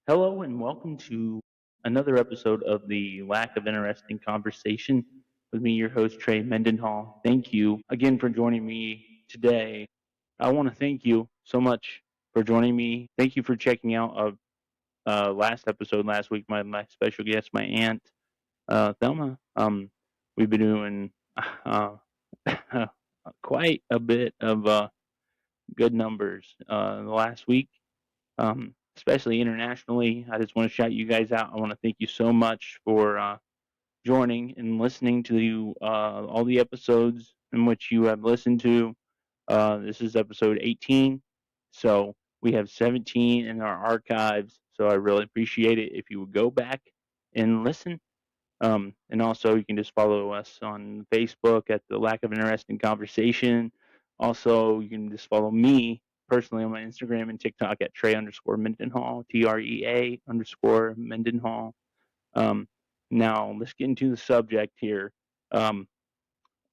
Hello and welcome to another episode of the Lack of Interesting Conversation with me, your host, Trey Mendenhall. Thank you again for joining me today. I want to thank you so much for joining me. Thank you for checking out last episode last week. My special guest, my aunt, Thelma. We've been doing uh, quite a bit of good numbers last week, especially internationally. I just want to shout you guys out. I want to thank you so much for joining and listening to all the episodes in which you have listened to. This is episode 18. So we have 17 in our archives. So I really appreciate it if you would go back and listen. And also, you can just follow us on Facebook at the Lack of Interesting Conversation. Also, you can just follow me personally on my Instagram and TikTok at Trey_Mendenhall, TREA_Mendenhall. Um, Now, let's get into the subject here. Um,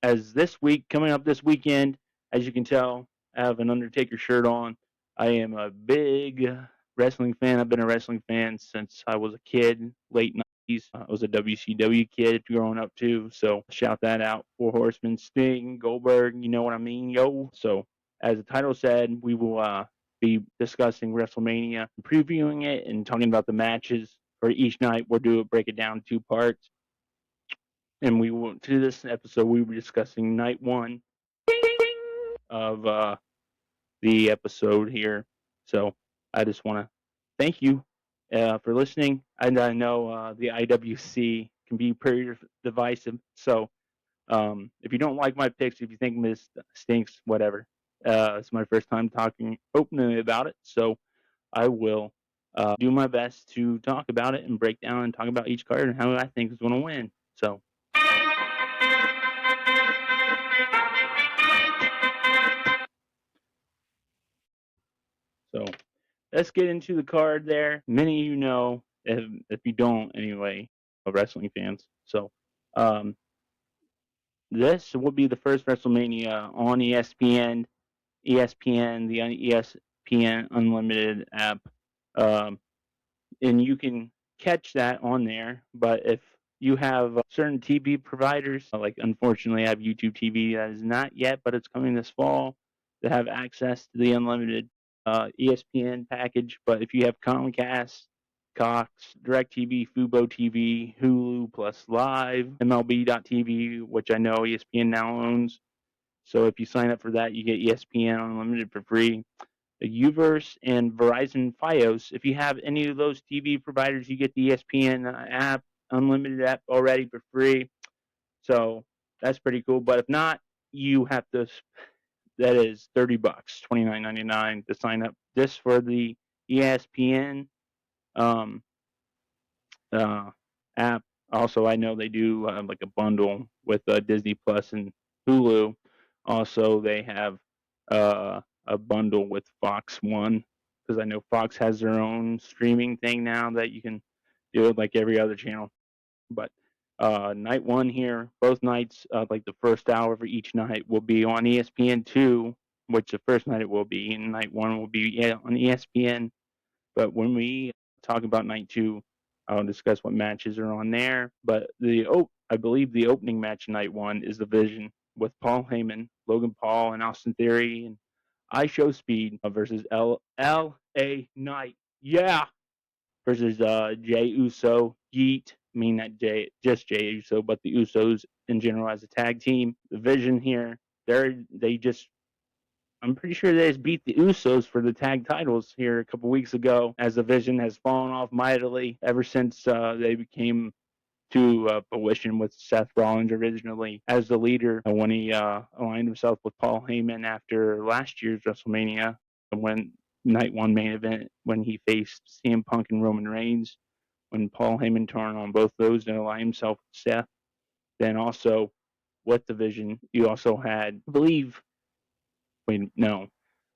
as this week, coming up this weekend, as you can tell, I have an Undertaker shirt on. I am a big wrestling fan. I've been a wrestling fan since I was a kid, late 90s. I was a WCW kid growing up too. So shout that out. Four Horsemen, Sting, Goldberg, you know what I mean, yo. So as the title said, we will be discussing WrestleMania, previewing it, and talking about the matches for each night. We'll break it down in two parts. And we will, to this episode, we were discussing night one of the episode here. So I just want to thank you for listening. And I know the IWC can be pretty divisive. So if you don't like my picks, if you think this stinks, whatever. It's my first time talking openly about it. So I will do my best to talk about it and break down and talk about each card and how I think is going to win. So So let's get into the card there. Many of you know, if you don't anyway, wrestling fans. So this will be the first WrestleMania on ESPN, the ESPN Unlimited app. And you can catch that on there. But if you have certain TV providers, like unfortunately I have YouTube TV that is not yet, but it's coming this fall, that have access to the unlimited ESPN package. But if you have Comcast, Cox, DirecTV, Fubo TV, Hulu Plus Live, MLB.TV, which I know ESPN now owns. So if you sign up for that, you get ESPN Unlimited for free. The Uverse and Verizon Fios. If you have any of those TV providers, you get the ESPN app, Unlimited app already for free. So that's pretty cool. But if not, you have to. That is $30, $29.99 to sign up just for the ESPN um, app. Also, I know they do like a bundle with Disney Plus and Hulu. Also, they have a bundle with Fox One because I know Fox has their own streaming thing now that you can do it like every other channel. But night one here, both nights, like the first hour for each night will be on ESPN2, which the first night it will be, and night one will be on ESPN. But when we talk about night two, I'll discuss what matches are on there. But I believe the opening match night one is the Vision with Paul Heyman, Logan Paul, and Austin Theory, and I Show Speed versus L.A. Knight. Yeah, versus Jay Uso, Yeet. I mean not just Jay Uso, but the Usos in general as a tag team. The Vision here, they just I'm pretty sure they just beat the Usos for the tag titles here a couple weeks ago, as the Vision has fallen off mightily ever since they became to fruition with Seth Rollins originally as the leader when he aligned himself with Paul Heyman after last year's WrestleMania, when night one main event when he faced CM Punk and Roman Reigns. When Paul Heyman turned on both those and aligned himself with Seth. Then also with the Vision, you also had, I believe, wait, no,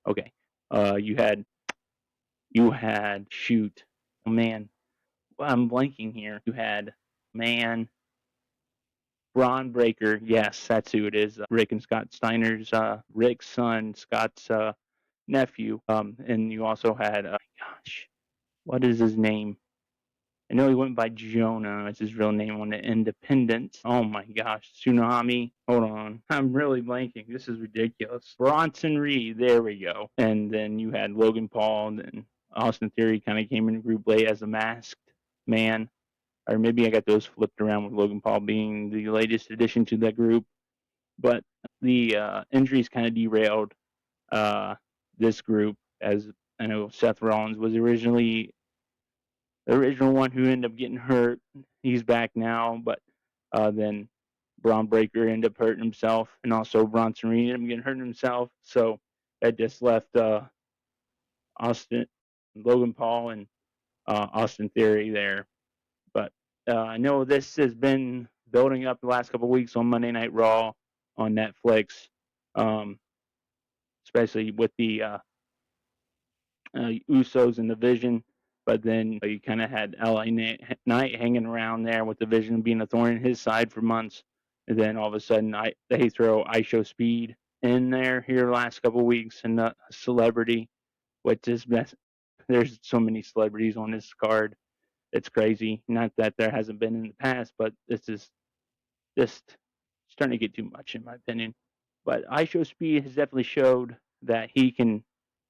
okay, you had shoot, oh man, I'm blanking here. You had man Braun Breaker, yes, that's who it is. Rick and Scott Steiner's Rick's son, Scott's nephew. And you also had, gosh, what is his name? I know he went by Jonah. It's his real name on the Independent. Oh my gosh, Tsunami. Hold on, I'm really blanking. This is ridiculous. Bronson Reed. There we go. And then you had Logan Paul, and Austin Theory kind of came in group late as a masked man, or maybe I got those flipped around with Logan Paul being the latest addition to that group. But the injuries kind of derailed uh, this group, as I know Seth Rollins was originally the original one who ended up getting hurt. He's back now, but then Braun Breaker ended up hurting himself, and also Bronson Reed ended up getting hurt himself. So that just left Austin, Logan Paul, and Austin Theory there. But I know this has been building up the last couple of weeks on Monday Night Raw on Netflix, um, especially with the Usos in the Vision. But then you kind of had LA Knight hanging around there with the Vision being a thorn in his side for months. And then all of a sudden, they throw ISO Speed in there here the last couple of weeks, and a celebrity, which is there's so many celebrities on this card. It's crazy. Not that there hasn't been in the past, but this is just starting to get too much, in my opinion. But ISO Speed has definitely showed that he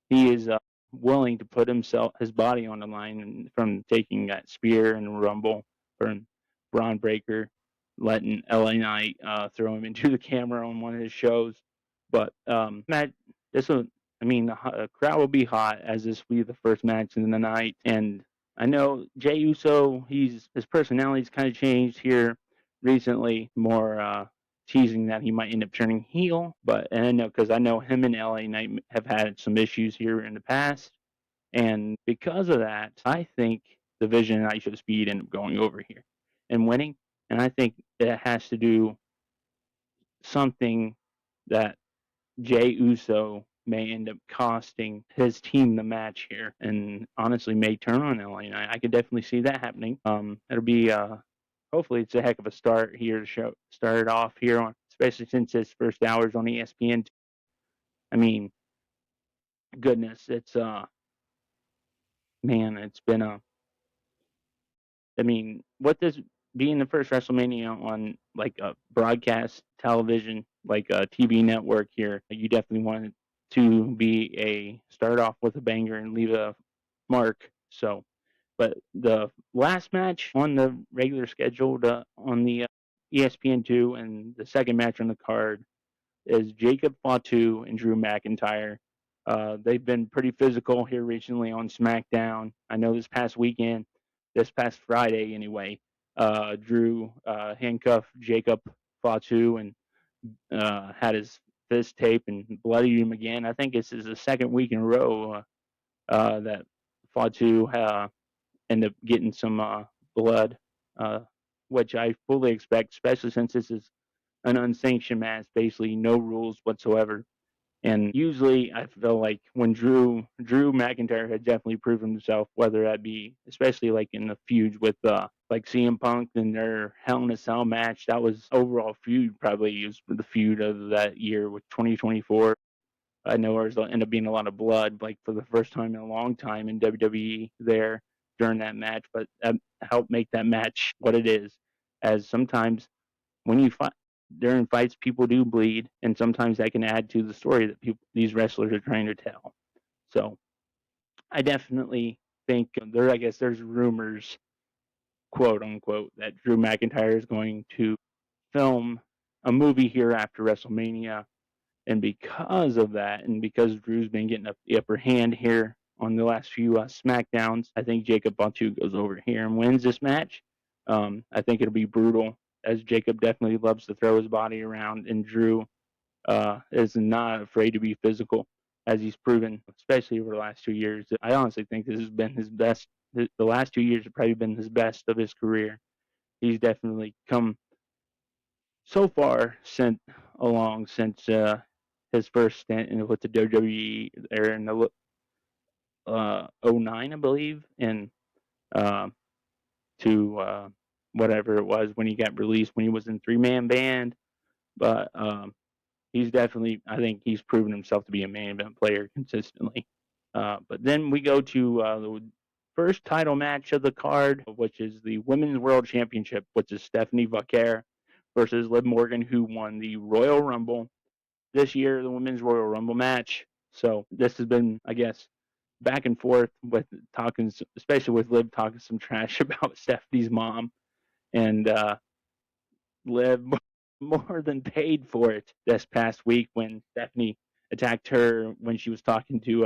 is willing to put his body on the line from taking that spear and rumble from Braun Breaker, letting LA Knight throw him into the camera on one of his shows. But Matt, this will, I mean, the crowd will be hot as this will be the first match in the night. And I know Jey Uso, his personality's kind of changed here recently, more teasing that he might end up turning heel. But and I know because I know him and LA Knight have had some issues here in the past, and because of that, I think the Vision and ISO Speed end up going over here and winning. And I think it has to do something that Jey Uso may end up costing his team the match here, and honestly may turn on LA Knight. I could definitely see that happening. It'll be hopefully it's a heck of a start here to start it off here on, especially since his first hours on ESPN. I mean, goodness, it's man, it's been a. I mean, what does being the first WrestleMania on like a broadcast television, like a TV network here, you definitely want it to be a start off with a banger and leave a mark. So, but the last match on the regular scheduled on the ESPN2 and the second match on the card is Jacob Fatu and Drew McIntyre. They've been pretty physical here recently on SmackDown. I know this past Friday anyway, Drew handcuffed Jacob Fatu and had his fist taped and bloodied him again. I think this is the second week in a row that Fatu ended up getting some blood, uh, which I fully expect, especially since this is an unsanctioned match, basically no rules whatsoever. And usually, I feel like when Drew McIntyre had definitely proven himself, whether that be especially like in the feud with like CM Punk and their Hell in a Cell match, that was overall feud probably was the feud of that year with 2024. I know there's end up being a lot of blood, like for the first time in a long time in WWE there during that match, but that helped make that match what it is. As sometimes when you fight during fights, people do bleed, and sometimes that can add to the story that these wrestlers are trying to tell. So I definitely think I guess there's rumors, quote unquote, that Drew McIntyre is going to film a movie here after WrestleMania. And because of that, and because Drew's been getting the upper hand here on the last few SmackDowns, I think Jacob Fatu goes over here and wins this match. I think it'll be brutal, as Jacob definitely loves to throw his body around, and Drew is not afraid to be physical, as he's proven, especially over the last 2 years. I honestly think this has been his best. The last 2 years have probably been his best of his career. He's definitely come so far since his first stint with the WWE there in the 09, I believe, and uh, to whatever it was when he got released when he was in three-man band. But he's definitely, I think he's proven himself to be a main event player consistently. But then we go to the first title match of the card, which is the Women's World Championship, which is Stephanie Vaquer versus Liv Morgan, who won the Royal Rumble this year, the Women's Royal Rumble match. So this has been, I guess, back and forth with talking, especially with Liv talking some trash about Stephanie's mom, and Liv more than paid for it this past week when Stephanie attacked her when she was talking to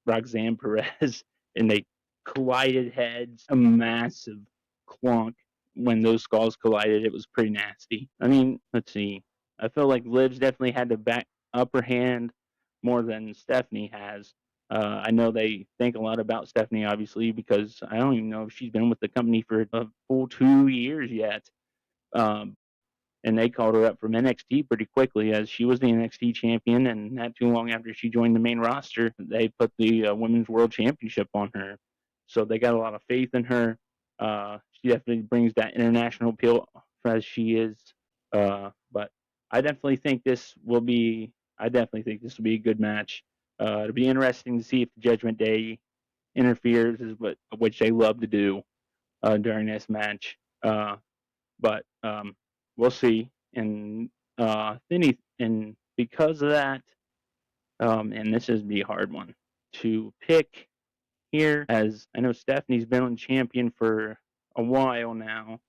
Roxanne Perez, and they collided heads, a massive clunk. When those skulls collided, it was pretty nasty. I mean, let's see. I feel like Liv's definitely had the back upper hand more than Stephanie has. I know they think a lot about Stephanie, obviously, because I don't even know if she's been with the company for a full 2 years yet. Um, and they called her up from NXT pretty quickly as she was the NXT champion, and not too long after she joined the main roster, they put the Women's World Championship on her. So they got a lot of faith in her. She definitely brings that international appeal as she is. But I definitely think this will be. I definitely think this will be a good match. It'll be interesting to see if the Judgment Day interferes, which they love to do during this match. But we'll see. And and because of that, and this is the hard one to pick here, as I know Stephanie's been on champion for a while now,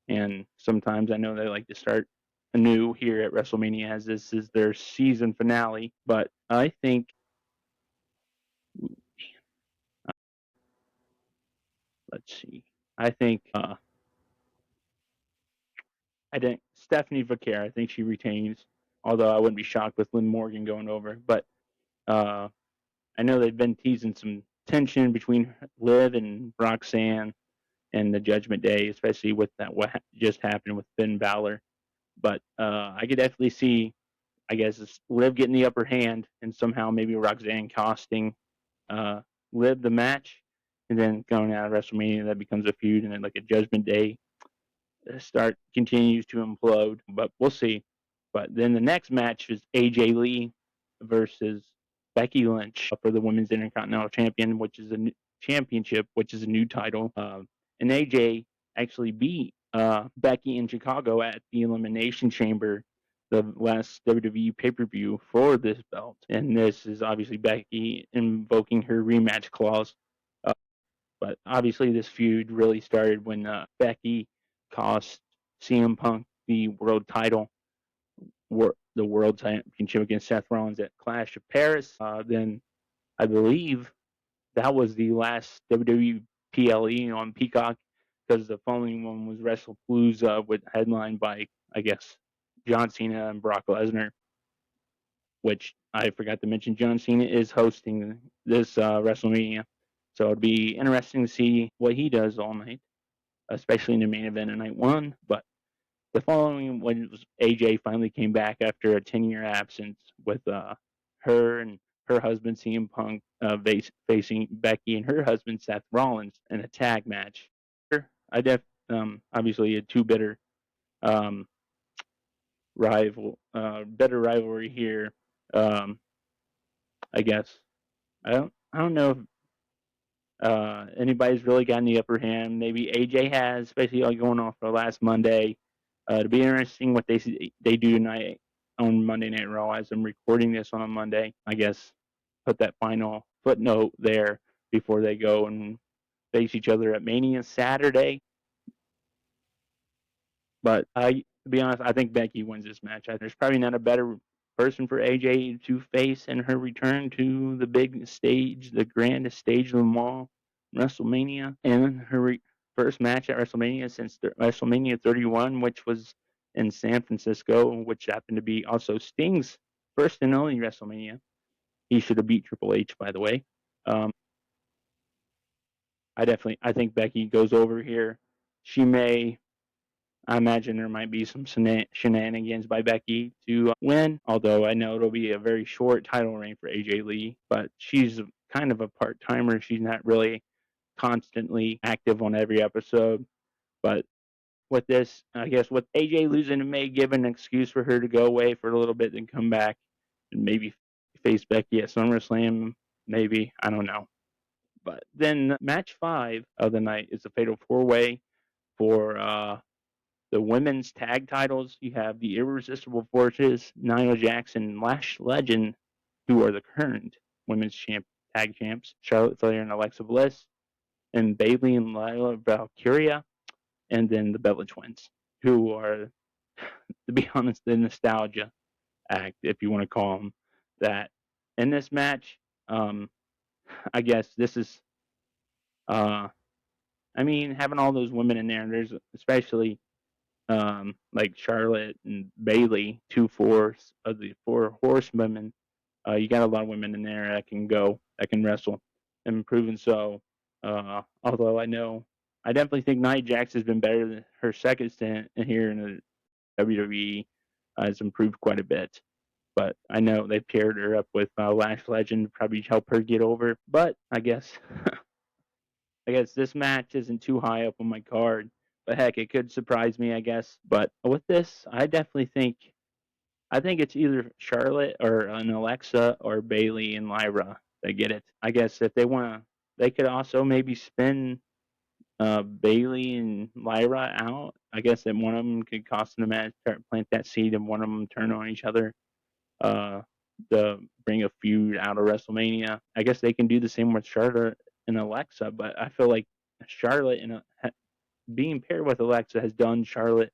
and sometimes I know they like to start anew here at WrestleMania as this is their season finale. But I think, let's see, I think I think Stephanie Vaquer. I think she retains. Although I wouldn't be shocked with Lynn Morgan going over, but uh, I know they've been teasing some tension between Liv and Roxanne and the Judgment Day, especially with that what just happened with Finn Balor. But I could definitely see, I guess, Liv getting the upper hand and somehow maybe Roxanne costing uh, Liv the match, and then going out of WrestleMania that becomes a feud, and then like a Judgment Day start continues to implode, but we'll see. But then the next match is AJ Lee versus Becky Lynch for the Women's Intercontinental Champion, which is a new championship, which is a new title. And AJ actually beat Becky in Chicago at the Elimination Chamber, the last WWE pay per view for this belt. And this is obviously Becky invoking her rematch clause. But obviously, this feud really started when Becky cost CM Punk the world title, the world championship against Seth Rollins at Clash of Paris. Then I believe that was the last WWE PLE on Peacock because the following one was WrestlePalooza, with headlined by, I guess, John Cena and Brock Lesnar, which I forgot to mention. John Cena is hosting this WrestleMania. So it'd be interesting to see what he does all night, especially in the main event of night one. But the following, when AJ finally came back after a 10-year absence with her and her husband CM Punk facing Becky and her husband Seth Rollins in a tag match. I def obviously a two bitter better rivalry here. I guess I don't know if anybody's really gotten the upper hand. Maybe AJ has, especially like going off for last Monday. It'll be interesting what they do tonight on Monday Night Raw as I'm recording this on a Monday. I guess put that final footnote there before they go and face each other at Mania Saturday. But to be honest, I think Becky wins this match. There's probably not a better person for AJ to face in her return to the big stage, the grandest stage of them all, WrestleMania, and her first match at WrestleMania since WrestleMania 31, which was in San Francisco, which happened to be also Sting's first and only WrestleMania. He should have beat Triple H, by the way. I think Becky goes over here. She may I imagine there might be some shenanigans by Becky to win, although I know it'll be a very short title reign for AJ Lee, but she's kind of a part timer. She's not really constantly active on every episode. But with this, I guess with AJ losing, it may give an excuse for her to go away for a little bit and come back and maybe face Becky at SummerSlam. Maybe. I don't know. But then match 5 of the night is a fatal four-way for the women's tag titles. You have the Irresistible Forces, Nia Jax and Lash Legend, who are the current women's tag champs, Charlotte Flair and Alexa Bliss, and Bayley and Lila Valkyria, and then the Bella Twins, who are, to be honest, the nostalgia act, if you want to call them that. In this match, um, I guess this is, uh, I mean, having all those women in there, there's especially like Charlotte and Bayley, two fourths of the four horsewomen. You got a lot of women in there that can go, that can wrestle, and proven so. Although I definitely think Nia Jax has been better than her second stint here in the WWE. Has improved quite a bit. But I know they paired her up with Lash Legend to probably help her get over. But I guess this match isn't too high up on my card. But heck, it could surprise me, I guess. But with this, I think it's either Charlotte or an Alexa or Bayley and Lyra that get it. I guess if they want to, they could also maybe spin Bayley and Lyra out. I guess that one of them could cost them the match, plant that seed, and one of them turn on each other uh, to bring a feud out of WrestleMania. I guess they can do the same with Charlotte and Alexa, but I feel like Charlotte and being paired with Alexa has done Charlotte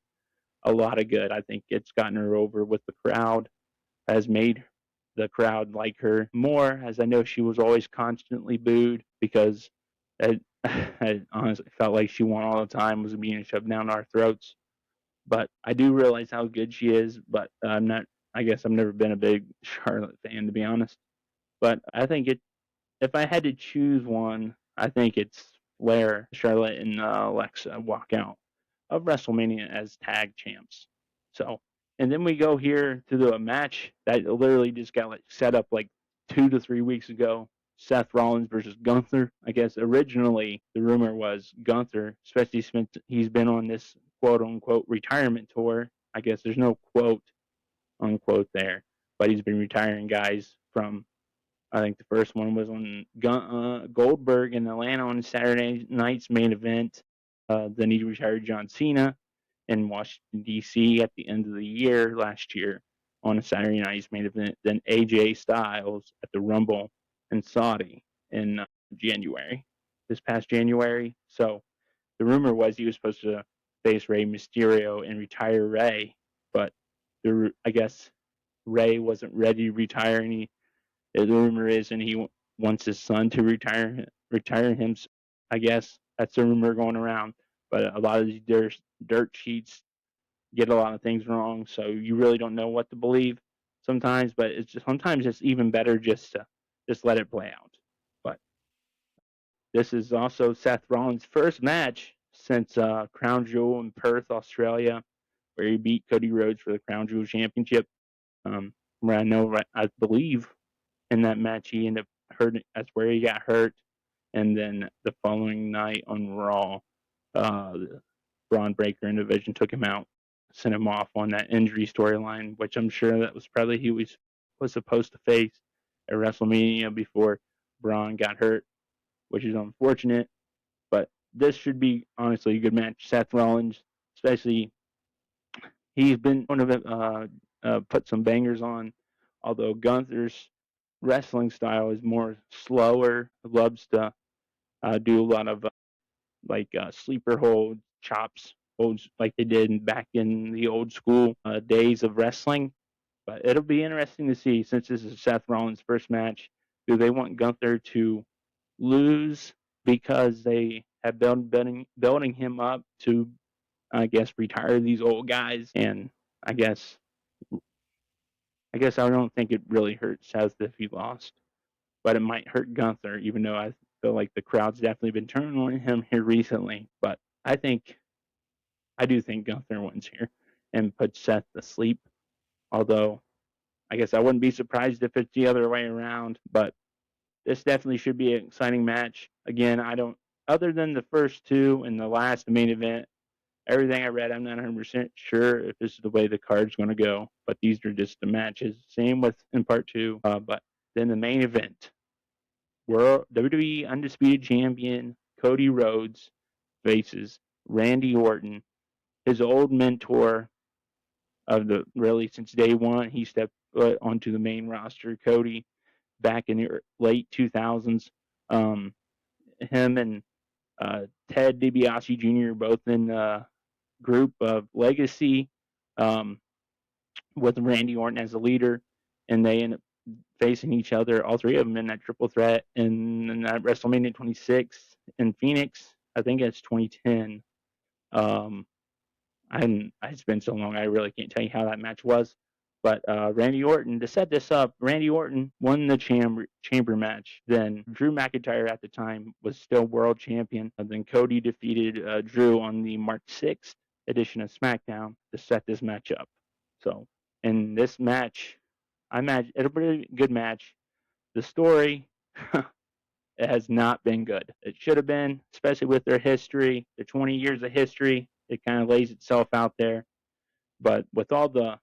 a lot of good. I think it's gotten her over with the crowd, has made the crowd like her more, as I know she was always constantly booed because I honestly felt like she won all the time, was being shoved down our throats. But I do realize how good she is, but I'm not. I guess I've never been a big Charlotte fan, to be honest. But I think if I had to choose one, I think it's Flair, Charlotte, and Alexa walk out of WrestleMania as tag champs. So, and then we go here to the match that literally just got like set up like 2 to 3 weeks ago. Seth Rollins versus Gunther. I guess originally the rumor was Gunther, especially since he's been on this quote unquote retirement tour. I guess there's no quote unquote there, but he's been retiring guys from. I think the first one was on Goldberg in Atlanta on Saturday night's main event. Then he retired John Cena in Washington, D.C. at the end of the year last year on a Saturday night's main event. Then AJ Styles at the Rumble in Saudi in January, this past January. So the rumor was he was supposed to face Rey Mysterio and retire Rey, but I guess Rey wasn't ready to retire, and the rumor is, and he wants his son to retire him. I guess that's the rumor going around. But a lot of these dirt sheets get a lot of things wrong, so you really don't know what to believe sometimes. But sometimes it's even better just to just let it play out. But this is also Seth Rollins' first match since Crown Jewel in Perth, Australia, where he beat Cody Rhodes for the Crown Jewel Championship. Where I believe in that match he ended up hurt. That's where he got hurt. And then the following night on Raw, Braun Breaker and Division took him out, sent him off on that injury storyline, which I'm sure that was probably he was supposed to face at WrestleMania before Braun got hurt, which is unfortunate. But this should be honestly a good match. Seth Rollins, especially, he's been one of put some bangers on. Although Gunther's wrestling style is more slower, loves to do a lot of sleeper hold chops, holds like they did back in the old school days of wrestling. But it'll be interesting to see since this is Seth Rollins' first match. Do they want Gunther to lose because they have building him up to, I guess, retire these old guys? And I guess I don't think it really hurts Seth if he lost, but it might hurt Gunther, even though I feel like the crowd's definitely been turning on him here recently. But I do think Gunther wins here and puts Seth to sleep. Although I guess I wouldn't be surprised if it's the other way around. But this definitely should be an exciting match. Again, I don't, other than the first two and the last main event, everything I read, I'm not 100% sure if this is the way the card's going to go. But these are just the matches. Same with in part two. But then the main event, World WWE Undisputed Champion Cody Rhodes faces Randy Orton, his old mentor of the really since day one. He stepped onto the main roster. Cody back in the late 2000s. Um, him and Ted DiBiase Jr. both in the group of Legacy um, with Randy Orton as the leader, and they end up facing each other, all three of them in that triple threat in that WrestleMania 26 in Phoenix. I think it's 2010. Um, it's been so long, I really can't tell you how that match was. But Randy Orton, to set this up, Randy Orton won the chamber match. Then Drew McIntyre at the time was still world champion. And then Cody defeated Drew on the March 6th edition of SmackDown to set this match up. So in this match, I imagine it'll be a good match. The story, it has not been good. It should have been, especially with their history, their 20 years of history. It kind of lays itself out there. But with all the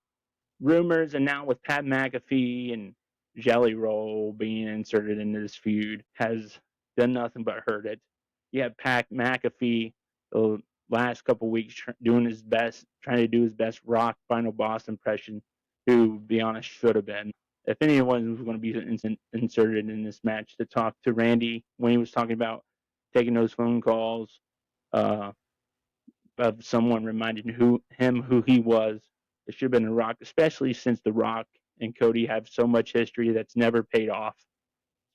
rumors and now with Pat McAfee and Jelly Roll being inserted into this feud has done nothing but hurt it. You have Pat McAfee the last couple weeks doing his best, trying to do his best Rock Final Boss impression, who, to be honest, should have been. If anyone was going to be inserted in this match to talk to Randy when he was talking about taking those phone calls, uh, of someone reminding him who he was. It should have been The Rock, especially since The Rock and Cody have so much history that's never paid off.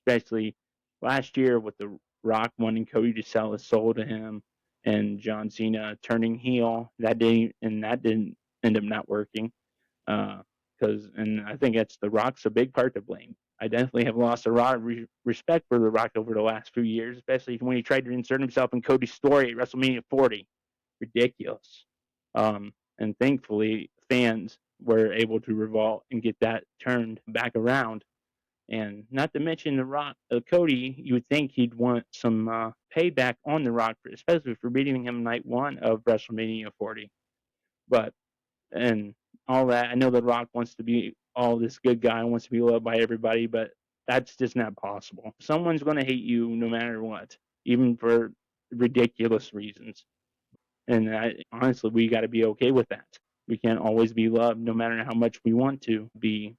Especially last year with The Rock wanting Cody to sell his soul to him, and John Cena turning heel. That didn't end up not working. And I think that's The Rock's a big part to blame. I definitely have lost a lot of respect for The Rock over the last few years, especially when he tried to insert himself in Cody's story at WrestleMania 40. Ridiculous. And thankfully, fans were able to revolt and get that turned back around. And not to mention The Rock, Cody, you would think he'd want some payback on The Rock, especially for beating him night one of WrestleMania 40. But, and all that, I know The Rock wants to be all this good guy, wants to be loved by everybody, but that's just not possible. Someone's going to hate you no matter what, even for ridiculous reasons. And honestly, we got to be okay with that. We can't always be loved, no matter how much we want to be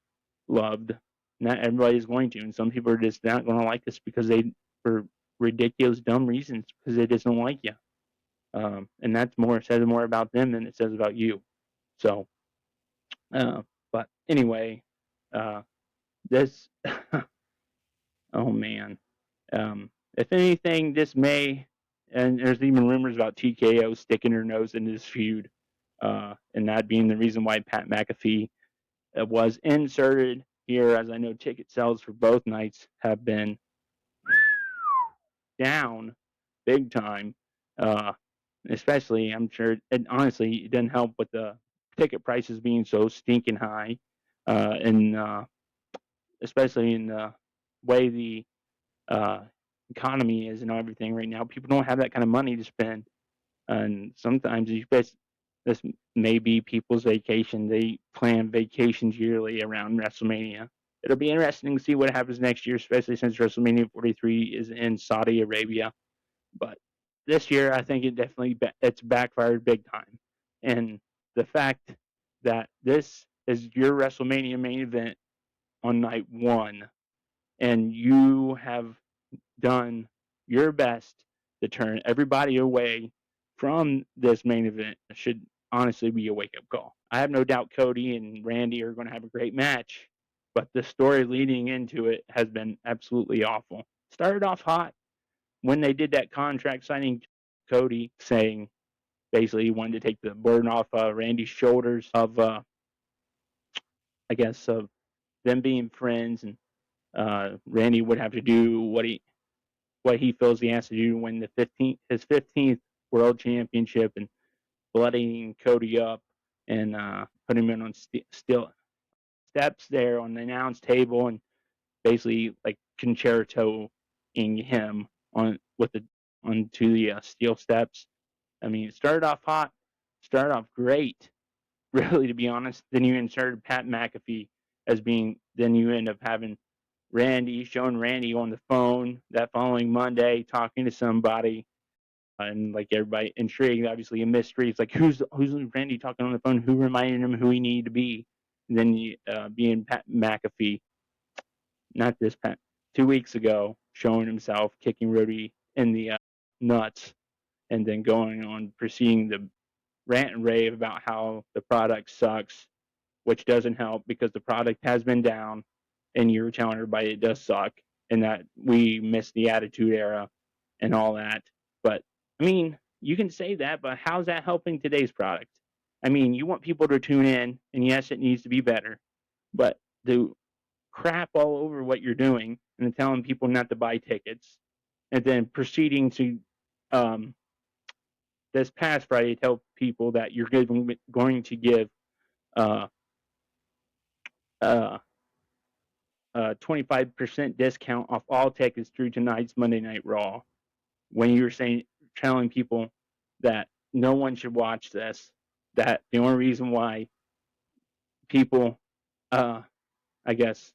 loved. Not everybody's going to, and some people are just not going to like us because for ridiculous, dumb reasons, because they just don't like you. And that's says more about them than it says about you. So, but anyway, this, oh man, if anything, this may, and there's even rumors about TKO sticking her nose into this feud, and that being the reason why Pat McAfee was inserted here, as I know ticket sales for both nights have been down big time. Especially, I'm sure, and honestly, it didn't help with the ticket prices being so stinking high, and especially in the way the economy is and everything right now. People don't have that kind of money to spend, and sometimes this may be people's vacation. They plan vacations yearly around WrestleMania. It'll be interesting to see what happens next year, especially since WrestleMania 43 is in Saudi Arabia. But this year, I think it's backfired big time, and the fact that this is your WrestleMania main event on night one, and you have done your best to turn everybody away from this main event should honestly be a wake up call. I have no doubt Cody and Randy are going to have a great match, but the story leading into it has been absolutely awful. Started off hot when they did that contract signing, Cody saying basically he wanted to take the burden off Randy's shoulders of, I guess, of them being friends, and Randy would have to do what he feels he has to do to win his 15th world championship, and blooding Cody up and putting him on steel steps there on the announce table, and basically like concertoing him onto the steel steps. I mean, it started off hot, started off great, really, to be honest. Then you inserted Pat McAfee then you end up having Randy, showing Randy on the phone that following Monday talking to somebody, and like everybody intrigued, obviously a mystery. It's like who's Randy talking on the phone? Who reminded him who he needed to be? And then being Pat McAfee, not this Pat, 2 weeks ago, showing himself kicking Rhodey in the nuts, and then going on proceeding to rant and rave about how the product sucks, which doesn't help because the product has been down, and you're telling everybody it does suck and that we missed the Attitude Era and all that. But I mean, you can say that, but how's that helping today's product? I mean, you want people to tune in, and yes, it needs to be better, but to crap all over what you're doing and then telling people not to buy tickets, and then proceeding to um, this past Friday tell people that you're going to give uh, uh, 25% discount off all tickets through tonight's Monday Night Raw. When you were telling people that no one should watch this, that the only reason why people, I guess,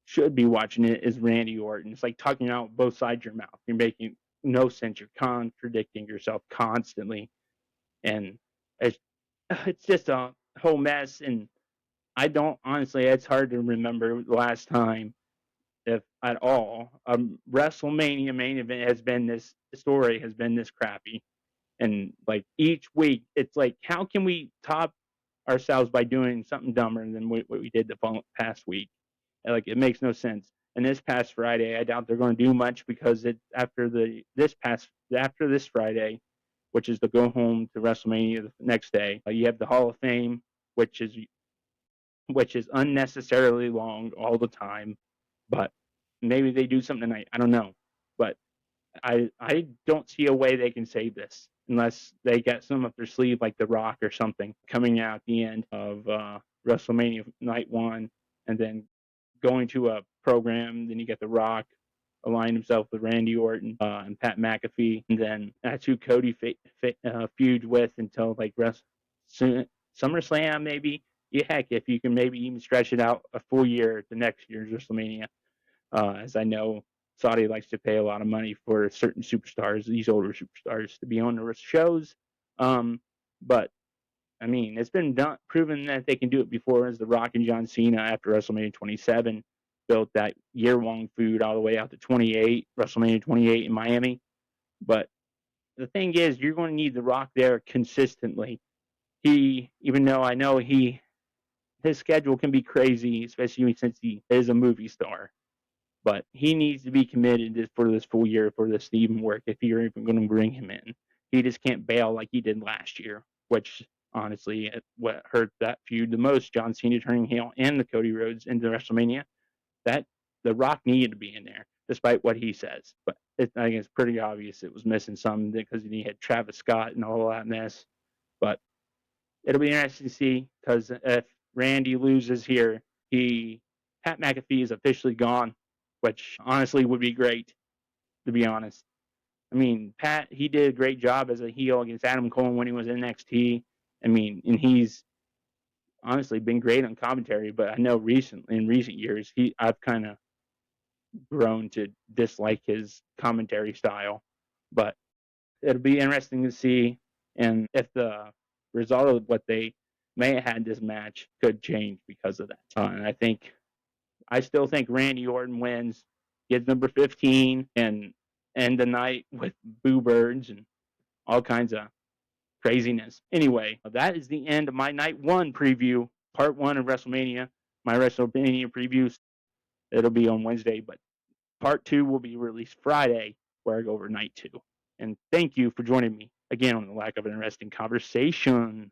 should be watching it is Randy Orton. It's like talking out both sides of your mouth. You're making no sense. You're contradicting yourself constantly, and it's it's just a whole mess. And I don't honestly. It's hard to remember the last time, if at all, a WrestleMania main event has been this story has been this crappy. And like each week, it's like, how can we top ourselves by doing something dumber than what we did the past week? And, like, it makes no sense. And this past Friday, I doubt they're going to do much because it after this Friday, which is the go home to WrestleMania the next day. You have the Hall of Fame, which is unnecessarily long all the time, but maybe they do something tonight. I don't know, but I don't see a way they can save this unless they get some up their sleeve like The Rock or something coming out at the end of WrestleMania night one, and then going to a program. Then you get The Rock align himself with Randy Orton and Pat McAfee, and then that's who Cody feuds with until like SummerSlam maybe. Yeah, heck, if you can maybe even stretch it out a full year to next year's WrestleMania, as I know Saudi likes to pay a lot of money for certain superstars, these older superstars, to be on the shows. But I mean, it's been proven that they can do it before, as The Rock and John Cena after WrestleMania 27 built that year-long feud all the way out to WrestleMania 28 in Miami. But the thing is, you're going to need The Rock there consistently. Even though I know his schedule can be crazy, especially since he is a movie star. But he needs to be committed for this full year for this to even work if you're even going to bring him in. He just can't bail like he did last year, which honestly, what hurt that feud the most, John Cena turning heel and the Cody Rhodes into WrestleMania, that The Rock needed to be in there, despite what he says. But I think it's pretty obvious it was missing something because he had Travis Scott and all that mess. But it'll be interesting to see, because if Randy loses here, Pat McAfee is officially gone, which honestly would be great, to be honest. I mean, Pat, he did a great job as a heel against Adam Cole when he was in NXT. I mean, and he's honestly been great on commentary, but I know in recent years, I've kind of grown to dislike his commentary style. But it'll be interesting to see, and if the result of what they may have had this match could change because of that. And I still think Randy Orton wins, gets number 15, and end the night with boo birds and all kinds of craziness. Anyway, that is the end of my night one preview, part one of WrestleMania. My WrestleMania previews, it'll be on Wednesday, but part two will be released Friday, where I go over night two. And thank you for joining me again on the Lack of Interesting Conversation.